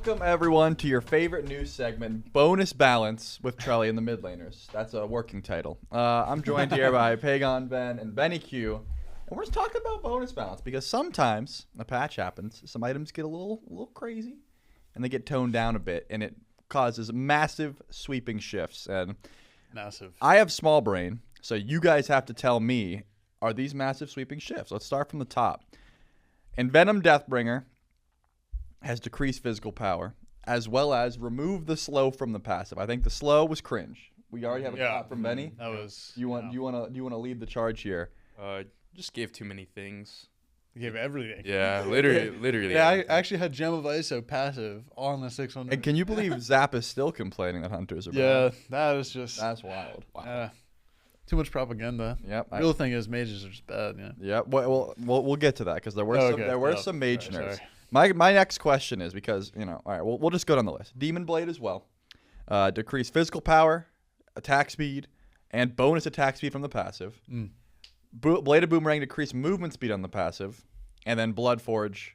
Welcome, everyone, to your favorite news segment, Bonus Balance with Trelly and the Mid Laners. That's a working title. I'm joined here by Pagon, Ben, and Benny Q. And we're just talking about bonus balance because sometimes a patch happens, some items get a little crazy, and they get toned down a bit, and it causes massive sweeping shifts. And massive. I have small brain, so you guys have to tell me, are these massive sweeping shifts? Let's start from the top. Envenom Deathbringer has decreased physical power, as well as removed the slow from the passive. I think the slow was cringe. We already have a clap from Benny. That was. You want to lead the charge here? Just gave too many things. You gave everything. Yeah, literally. Yeah, I actually had Gem of ISO passive on the 600. And can you believe Zap is still complaining that hunters are bad? Yeah, that was just. That's wild. Wow. Too much propaganda. Yep. The real thing is mages are just bad. Yeah. Yeah. Well, we'll get to that because there were some mage nerfs. Sorry. My next question is because all right, we'll just go down the list. Demon Blade as well, decreased physical power, attack speed, and bonus attack speed from the passive. Blade of Boomerang decreased movement speed on the passive, and then Bloodforge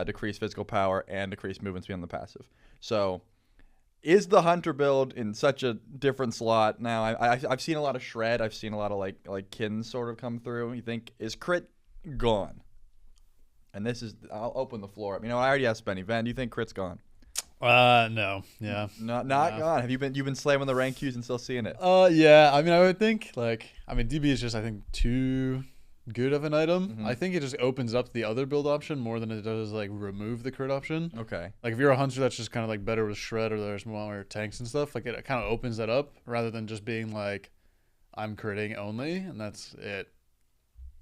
decreased physical power and decreased movement speed on the passive. So, is the hunter build in such a different slot now? I've seen a lot of shred. I've seen a lot of like kins sort of come through. You think is crit gone? And this is, I'll open the floor up. I already asked Benny. Ben, do you think crit's gone? No. Yeah. Not gone. Have you've been slamming the rank queues and still seeing it? Yeah. I would think DB is just too good of an item. Mm-hmm. I think it just opens up the other build option more than it does remove the crit option. Okay. If you're a hunter that's just kind of better with shred or there's more tanks and stuff, it kind of opens that up rather than just being I'm critting only and that's it.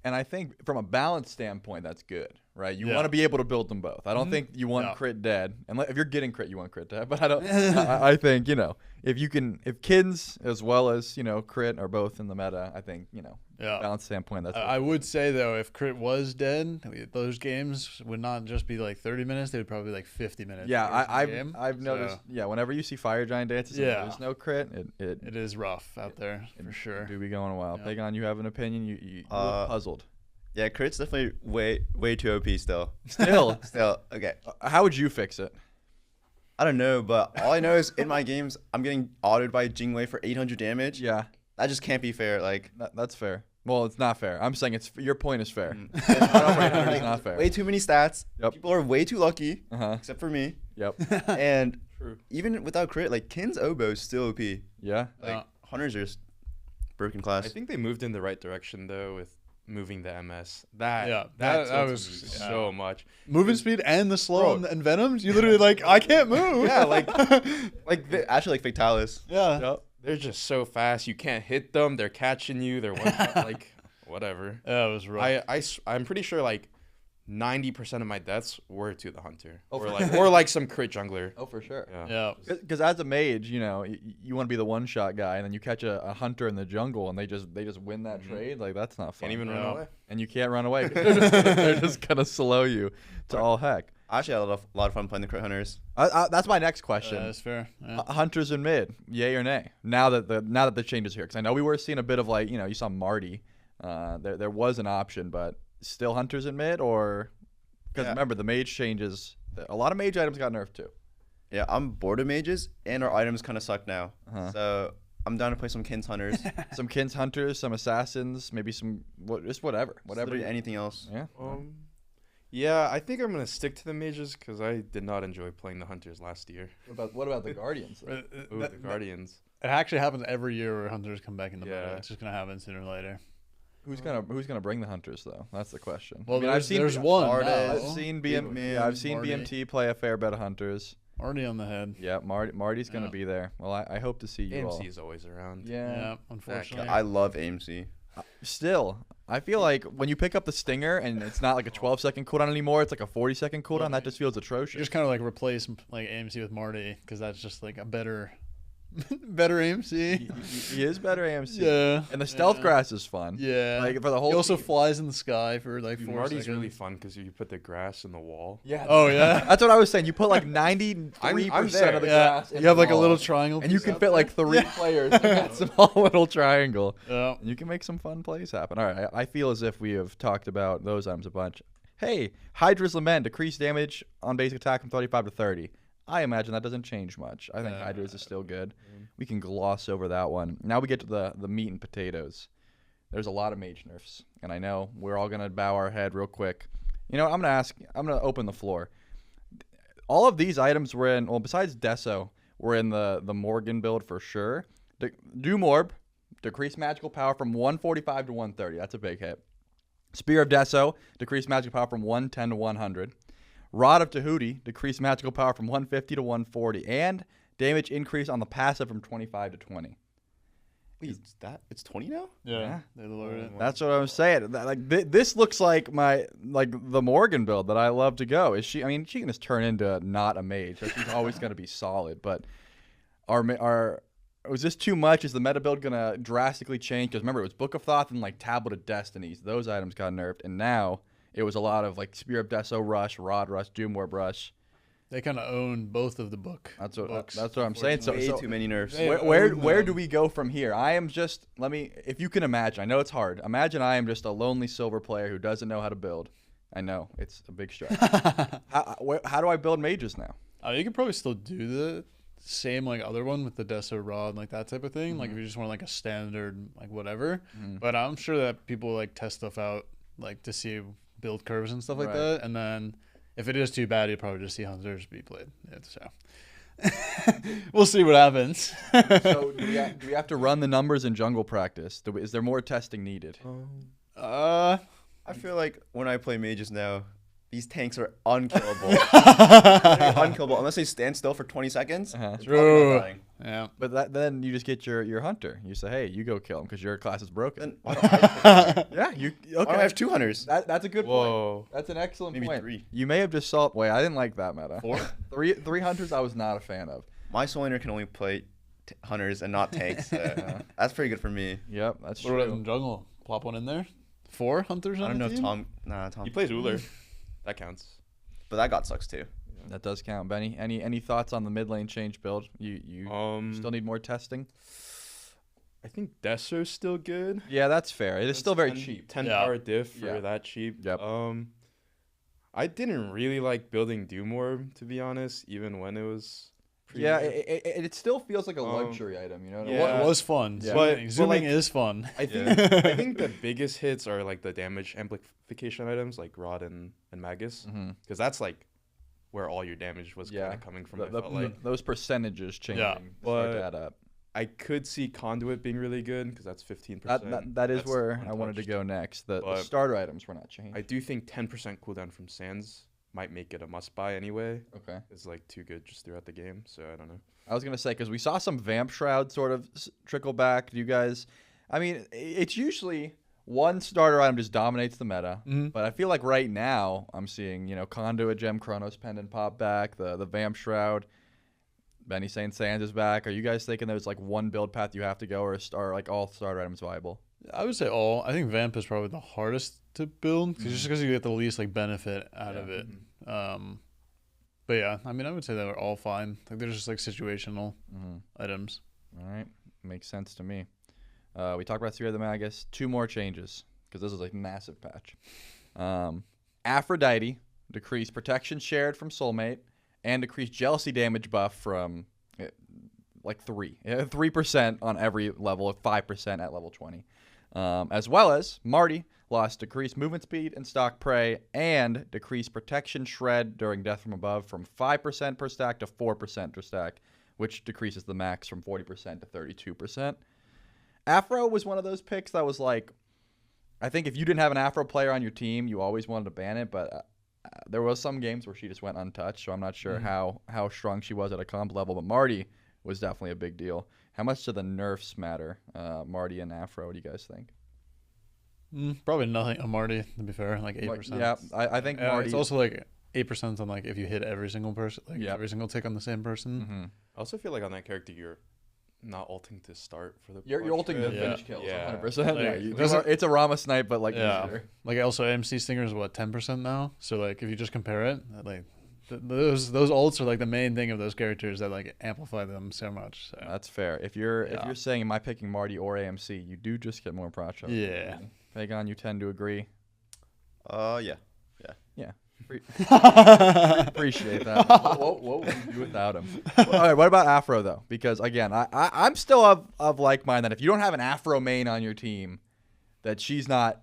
And I think from a balance standpoint, that's good, right? You want to be able to build them both. I don't think you want crit dead. And if you're getting crit, you want crit dead. But I don't. I think if kids as well as crit are both in the meta, I think balance standpoint. That's. I would say though, if crit was dead, those games would not just be 30 minutes; they would probably be 50 minutes. Yeah, I've noticed. Yeah, whenever you see Fire Giant dances, and there's no crit. It is rough out there for sure. It do be going a while. Yeah. Pagon, you have an opinion? You look puzzled. Yeah, crit's definitely way too OP still. Still. Okay. How would you fix it? I don't know, but all I know is in my games, I'm getting autoed by Jingwei for 800 damage. Yeah. That just can't be fair. That's fair. Well, it's not fair. I'm saying your point is fair. It's not fair. Way too many stats. Yep. People are way too lucky, except for me. Yep. And True. even without crit, Kin's Oboe is still OP. Yeah. Hunters are just broken class. I think they moved in the right direction though with moving the MS. That was so much. Movement speed and the slow and Venoms. You literally I can't move. Yeah, actually Fatalis. Yeah. Yep. They're just so fast. You can't hit them. They're catching you. They're whatever. Yeah, it was rough. I'm pretty sure 90% of my deaths were to the hunter, or some crit jungler. Oh, for sure. Yeah. Because as a mage, you want to be the one shot guy, and then you catch a hunter in the jungle, and they just win that trade. That's not fun. Can't even run away. And you can't run away. They're just gonna slow you to all heck. I actually had a lot of fun playing the crit hunters. That's my next question. That's fair. Yeah. Hunters in mid, yay or nay? Now that the change is here, because I know we were seeing a bit of you saw Marty. There was an option, but still hunters in mid, or because remember the mage changes. A lot of mage items got nerfed too. Yeah, I'm bored of mages, and our items kind of suck now. So I'm down to play some Kin's hunters. Some Kin's hunters, some assassins, maybe some whatever. Anything else. Yeah. Yeah, I think I'm gonna stick to the mages because I did not enjoy playing the hunters last year. What about the guardians? The guardians. It actually happens every year where hunters come back in the meta. Yeah. It's just gonna happen sooner or later. Who's gonna bring the hunters though? That's the question. Well, there's one. I've seen BMT play a fair bit of hunters. Already on the head. Yeah, Marty's gonna be there. Well, I hope to see you all. AMC is always around. Yeah, unfortunately. I love AMC. Still, I feel like when you pick up the Stinger and it's not a 12-second cooldown anymore, it's a 40-second cooldown. That just feels atrocious. You just kind of replace AMC with Marty because that's just a better AMC. He is better AMC. Yeah. And the stealth grass is fun. Yeah. For the whole. He also flies in the sky for 4 Marty's seconds. really fun because you put the grass in the wall. Yeah. Oh yeah. That's what I was saying. You put 93% of the grass. You have a little triangle. And you can fit 3 players in that small little triangle. Yeah. And you can make some fun plays happen. All right. I feel as if we have talked about those items a bunch. Hey, Hydra's Lament, decreased damage on basic attack from 35 to 30. I imagine that doesn't change much. I think Hydra's is still good. We can gloss over that one. Now we get to the meat and potatoes. There's a lot of mage nerfs, and I know we're all gonna bow our head real quick. You know, I'm gonna open the floor. All of these items were in, well, besides Deso, were in the Morgan build for sure. Doom Orb, decreased magical power from 145 to 130. That's a big hit. Spear of Deso, decreased magical power from 110 to 100. Rod of Tahuti, decreased magical power from 150 to 140. And damage increase on the passive from 25 to 20. Wait, it's 20 now? Yeah. They lowered it. That's what I'm saying. This looks like the Morgan build that I love to go. She can just turn into not a mage. So she's always going to be solid. But was this too much? Is the meta build going to drastically change? Because remember, it was Book of Thoth and like Tablet of Destinies. Those items got nerfed. And now it was a lot of like Spear of Deso rush, Rod rush, Doom Orb rush. They kind of own both of the books. That's what I'm saying. So Way too many nerfs. Where do we go from here? I am just if you can imagine. I know it's hard. Imagine I am just a lonely silver player who doesn't know how to build. I know it's a big stretch. How do I build mages now? You could probably still do the same like other one with the Deso Rod and like that type of thing. Mm-hmm. Like if you just want like a standard like whatever. But I'm sure that people like test stuff out like to see build curves and stuff like that, and then. If it is too bad, you'll probably just see Hunters be played. So we'll see what happens. So do we have to run the numbers in jungle practice? Is there more testing needed? I feel like when I play mages now, these tanks are unkillable. Unkillable unless they stand still for 20 seconds. They're probably not dying. Yeah. But then you just get your hunter. You say, hey, you go kill him because your class is broken. Then why don't I Yeah, you okay? Why don't I have 2 hunters? That's a good Whoa. point. That's an excellent Maybe point. 3. You may have just saw. Wait, I didn't like that meta. 4? Three hunters. I was not a fan of. My soul laner can only play hunters and not tanks. So that's pretty good for me. Yep, that's What about true. in jungle? Plop one in there. 4 Hunters I on don't know the if team? Tom. He plays Uller. That counts. But that god sucks too. That does count, Benny. Any thoughts on the mid lane change build? You still need more testing. I think Deso's still good. Yeah, that's fair. It is still very 10 cheap. 10 Yeah. power diff for Yeah. that cheap. Yep. I didn't really like building Doom Orb, to be honest, even when it was Yeah, it still feels like a luxury item. You know what I mean? yeah. It was fun. Yeah. Zooming like, is fun. I think Yeah. I think the biggest hits are like the damage amplification items like Rod and Magus, because that's like where all your damage was kind of coming from. I felt like. Those percentages changing Yeah. start But to add up. I could see Conduit being really good because that's 15%. That is That's where I wanted to untouched. go next. The But starter items were not changed. I do think 10% cooldown from Sands might make it a must buy anyway. Okay. It's like too good just throughout the game, so I don't know. I was gonna say because we saw some Vamp Shroud sort of trickle back. Do you guys? I mean, it's usually one starter item just dominates the meta, but I feel like right now I'm seeing Conduit Gem, Chronos Pendant pop back, the Vamp Shroud. Benny saying Sands is back. Are you guys thinking there's like one build path you have to go, or are like all starter items viable? I would say all. I think Vamp is probably the hardest to build just because you get the least like benefit out of it. But yeah, I mean, I would say they were all fine. Like they're just like situational items. All right, makes sense to me. We talked about Spear of the Magus. 2 more changes because this is a massive patch. Aphrodite decreased protection shared from Soulmate and decreased jealousy damage buff from like 3% on every level, 5% at level 20. As well as Marty lost decreased movement speed and stock prey and decreased protection shred during death from above from 5% per stack to 4% per stack, which decreases the max from 40% to 32%. Afro was one of those picks that was like, I think if you didn't have an Afro player on your team, you always wanted to ban it, but there was some games where she just went untouched, so I'm not sure how strong she was at a comp level, but Marty was definitely a big deal. How much do the nerfs matter, Marty and Afro? What do you guys think? Probably nothing on Marty, to be fair, like 8%. Yeah, I think Marty... It's also like 8% on like if you hit every single person, like every single tick on the same person. I also feel like on that character, you're not ulting to start for the. You're ulting to push. finish kills, Yeah. 100%. Like, It's a Rama snipe, but like Yeah. easier. Like also MC Stinger is what 10% now. So like if you just compare it, like those ults are like the main thing of those characters that like amplify them so much. So. That's fair. If you're saying am I picking Marty or AMC, you do just get more prot shots. Yeah. Pagon, you tend to agree. Yeah. Yeah. Appreciate that. What would you do without him? All right, what about Afro though? Because again, I'm still of like mind that if you don't have an Afro main on your team, that she's not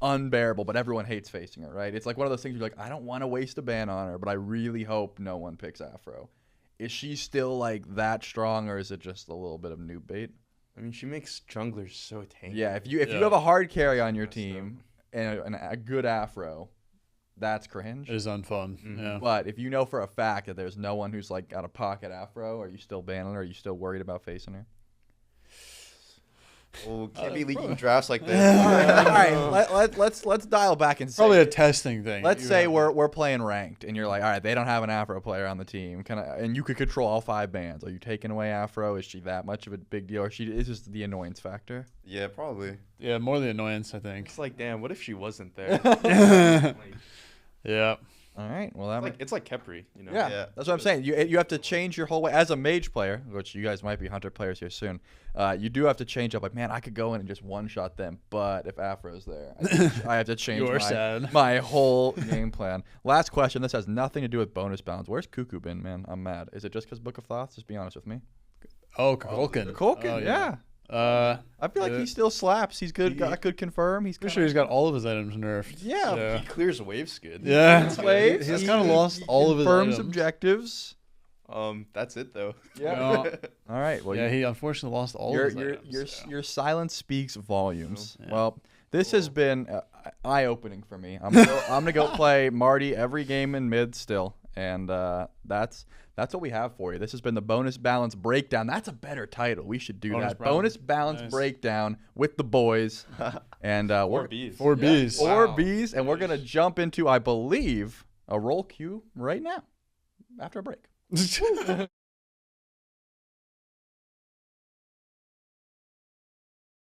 unbearable, but everyone hates facing her, right? It's like one of those things you're like, I don't want to waste a ban on her, but I really hope no one picks Afro. Is she still like that strong, or is it just a little bit of noob bait? I mean, she makes junglers so tanky. Yeah, if you have a hard carry on your team and a good Afro, that's cringe. It is unfun. Yeah. But if you know for a fact that there's no one who's like got a pocket Afro, are you still banning her? Are you still worried about facing her? Oh, can't be leaking drafts like this. All right. Let's dial back and say, Probably a testing thing. let's say we're playing ranked, and you're like, all right, they don't have an Afro player on the team, and you could control all 5 bans. Are you taking away Afro? Is she that much of a big deal, or is just the annoyance factor? Yeah, probably. Yeah, more the annoyance, I think. It's like, damn, what if she wasn't there? Yeah. All right. Well, it's like Kepri, you know. Yeah, that's what I'm saying. You have to change your whole way as a mage player, which you guys might be hunter players here soon. You do have to change up. Like, man, I could go in and just one-shot them, but if Afro's there, I have to change my whole game plan. Last question. This has nothing to do with bonus bounds. Where's Cuckoo been, man? I'm mad. Is it just because Book of Thoughts? Just be honest with me. Oh, Kulkin. Kulkin, yeah. I feel like he still slaps. He's good. I could confirm. Pretty sure he's got all of his items nerfed. Yeah. He clears waves good. Yeah. Waves. He's kind of lost all of his confirms items. objectives. That's it though. Yeah. All right. Well, yeah, he unfortunately lost all of his items. Your silence speaks volumes. Yeah. Well, this has been eye-opening for me. I'm gonna go play Marty every game in mid still, and that's what we have for you. This has been the Bonus Balance Breakdown. That's a better title. We should do that. Bonus Balance Breakdown with the boys. And 4 Bs. 4 Bs. 4 Bs, and we're gonna jump into, I believe, a roll queue right now after a break.